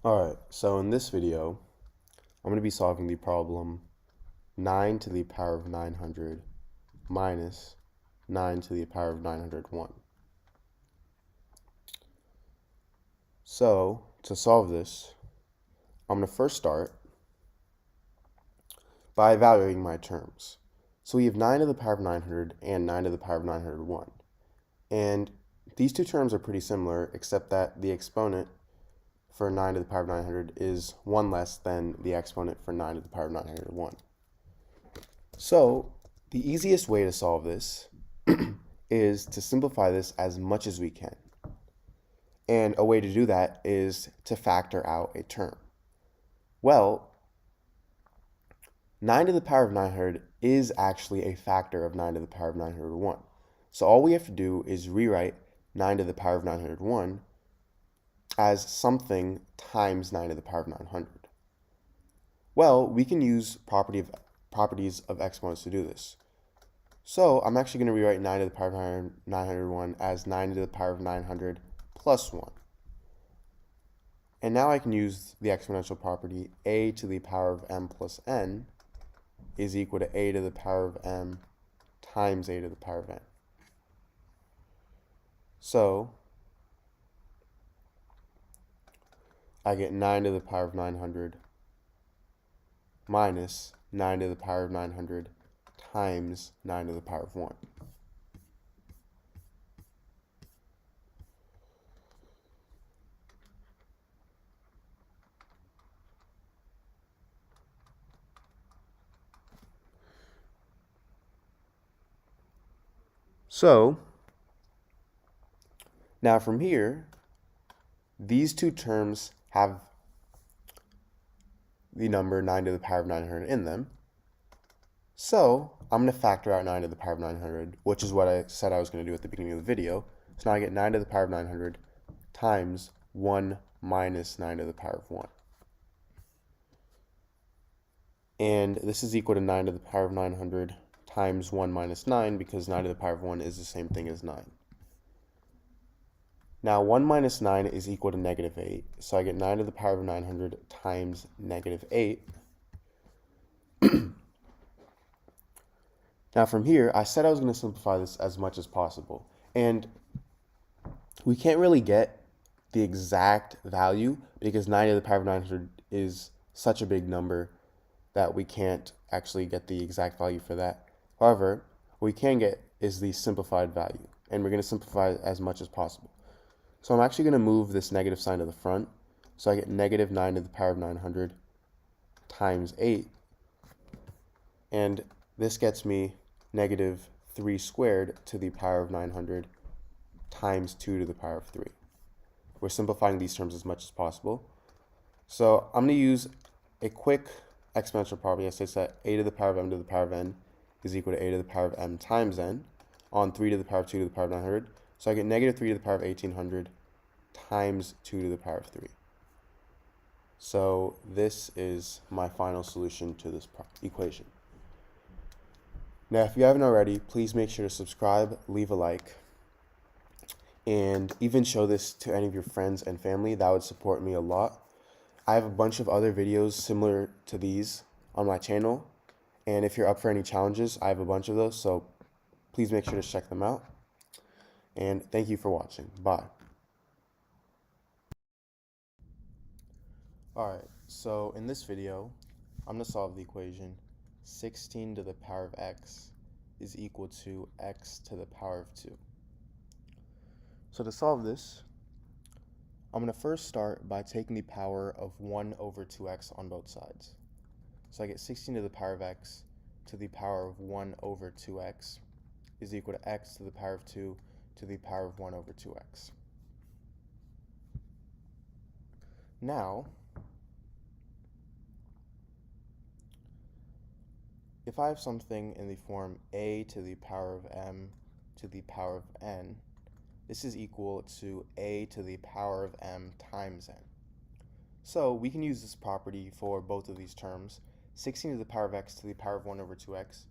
Alright, so in this video, I'm going to be solving the problem 9 to the power of 900 minus 9 to the power of 901. So, to solve this, I'm going to first start by evaluating my terms. So we have 9 to the power of 900 and 9 to the power of 901. And these two terms are pretty similar, except that the exponent for 9 to the power of 900 is 1 less than the exponent for 9 to the power of 901. So the easiest way to solve this is to simplify this as much as we can. And a way to do that is to factor out a term. Well, 9 to the power of 900 is actually a factor of 9 to the power of 901. So all we have to do is rewrite 9 to the power of 901 as something times 9 to the power of 900. Well, we can use properties of exponents to do this. So I'm actually going to rewrite 9 to the power of 901 as 9 to the power of 900 plus 1. And now I can use the exponential property a to the power of m plus n is equal to a to the power of m times a to the power of n. So I get 9 to the power of 900 minus 9 to the power of 900 times 9 to the power of 1. So now from here, these two terms have the number 9 to the power of 900 in them. So I'm going to factor out 9 to the power of 900, which is what I said I was going to do at the beginning of the video. So now I get 9 to the power of 900 times 1 minus 9 to the power of 1. And this is equal to 9 to the power of 900 times 1 minus 9, because 9 to the power of 1 is the same thing as 9. Now 1 minus 9 is equal to negative 8, so I get 9 to the power of 900 times negative 8. Now from here, I said I was going to simplify this as much as possible. And we can't really get the exact value because 9 to the power of 900 is such a big number that we can't actually get the exact value for that. However, what we can get is the simplified value, and we're going to simplify it as much as possible. So I'm actually going to move this negative sign to the front. So I get negative 9 to the power of 900 times 8. And this gets me negative 3 squared to the power of 900 times 2 to the power of 3. We're simplifying these terms as much as possible. So I'm going to use a quick exponential property that says that a to the power of m to the power of n is equal to a to the power of m times n on 3 to the power of 2 to the power of 900. So I get negative 3 to the power of 1800 times 2 to the power of 3. So this is my final solution to this equation. Now, if you haven't already, please make sure to subscribe, leave a like, and even show this to any of your friends and family. That would support me a lot. I have a bunch of other videos similar to these on my channel, and if you're up for any challenges, I have a bunch of those, so please make sure to check them out. And thank you for watching. Bye. Alright, so in this video, I'm going to solve the equation 16 to the power of x is equal to x to the power of 2. So to solve this, I'm going to first start by taking the power of 1 over 2x on both sides. So I get 16 to the power of x to the power of 1 over 2x is equal to x to the power of 2 to the power of 1 over 2x. Now, if I have something in the form a to the power of m to the power of n, this is equal to a to the power of m times n. So we can use this property for both of these terms. 16 to the power of x to the power of 1 over 2x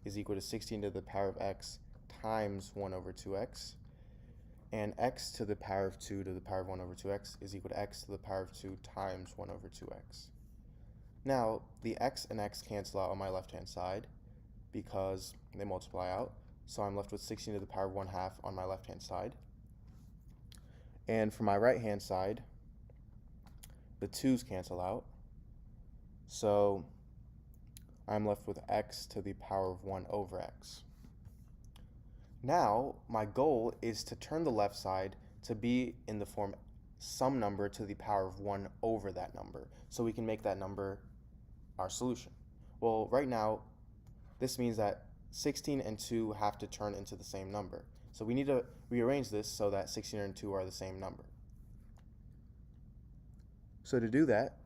is equal to 16 to the power of x times 1 over 2x. And x to the power of 2 to the power of 1 over 2x is equal to x to the power of 2 times 1 over 2x. Now, the x and x cancel out on my left-hand side because they multiply out. So I'm left with 16 to the power of 1/2 on my left-hand side. And for my right-hand side, the 2's cancel out. So I'm left with x to the power of 1 over x. Now, my goal is to turn the left side to be in the form some number to the power of 1 over that number, so we can make that number our solution. Well, right now, this means that 16 and 2 have to turn into the same number. So we need to rearrange this so that 16 and 2 are the same number. So to do that,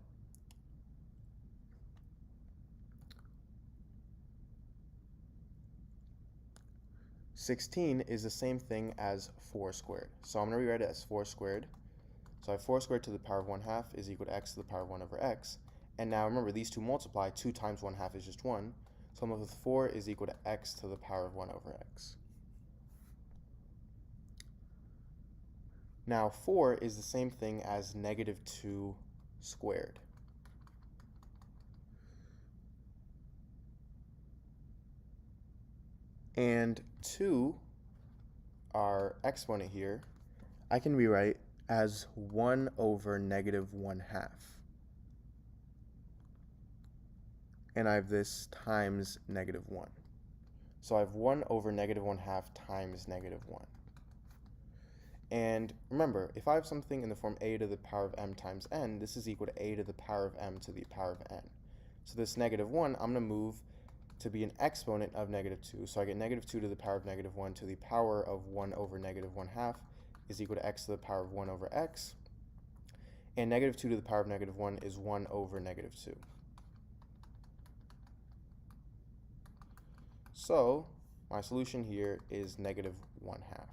(16) is the same thing as 4 squared. So I'm going to rewrite it as 4 squared. So I have 4 squared to the power of 1/2 is equal to x to the power of 1 over x. And now remember, these two multiply. 2 times 1/2 is just 1. So I'm left with 4 is equal to x to the power of 1 over x. Now 4 is the same thing as -2 squared. And 2, our exponent here, I can rewrite as 1 over -1/2. And I have this times -1. So I have 1 over -1/2 times -1. And remember, if I have something in the form a to the power of m times n, this is equal to a to the power of m to the power of n. So this -1, I'm going to move to be an exponent of -2. So I get -2 to the power of -1 to the power of 1 over -1/2 is equal to x to the power of 1 over x. And -2 to the power of -1 is 1 over -2. So my solution here is -1/2.